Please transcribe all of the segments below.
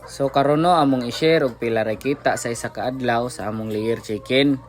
So karon no among i-share og pila ra kita sa isa ka adlaw sa among layer chicken.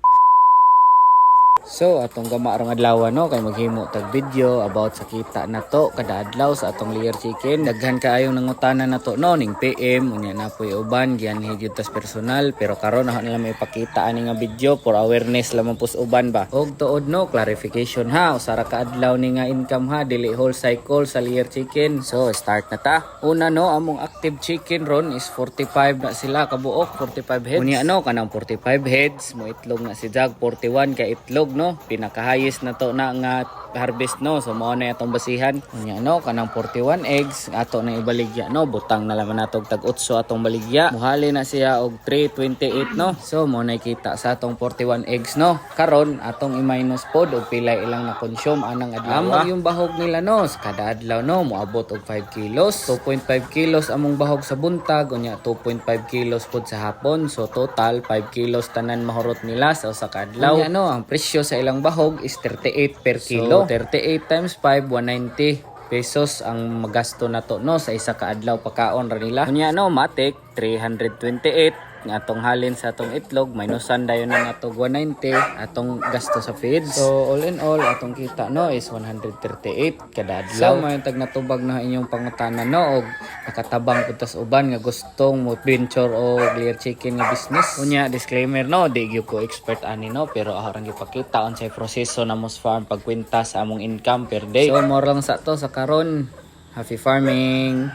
So atong gama rong adlaw no kay maghimo tag video about sa kita nato kada adlaw sa atong layer chicken. Daghan kaayong nangutana nato no ning PM unya na poy uban giyan higyud tas personal pero karon na nila may ipakita ani nga video for awareness lamang pus uban ba. Og tuod no clarification ha usara ka adlaw ni nga income ha dili whole cycle sa layer chicken. So start na ta. Una no among active chicken ron is 45 na sila kabuok 45 heads. Unya no kanang 45 heads mo itlog na si Jag 41 ka itlog no pinakahayes na to na nga harvest no so mao na atong basihan unya no kanang 41 eggs ato na ibaligya no butang na laman nato tag 8 atong baligya muhali na siya og 328 no so mo na kita sa atong 41 eggs no karon atong i-minus pod og pila ilang na consume anang adlaw yung bahog nila no sa kada adlaw no moabot og 5 kilos 2.5 kilos among bahog sa buntag unya 2.5 kilos pod sa hapon so total 5 kilos tanan mahurot nila sa usa ka adlaw unya no ang presyo sa ilang bahog is 38 per kilo. So, 38 times 5, 190 pesos ang magasto na to no sa isa ka adlaw pagkaon ra nila. Unya no matik 328 nga atong halin sa atong itlog minusan dayon na natog 190 atong gasto sa feeds. So all in all atong kita no is 138 kada adlaw. So may tag natubag na inyong pangutanan no og nakatabang pud tas uban nga gustong mo venture og layer chicken nga business. Unya disclaimer no di gyud ko expert ani no pero arang gipakita unsay proseso na mos farm pagkwenta sa among income per day. So more lang sa to sa karon. Happy farming.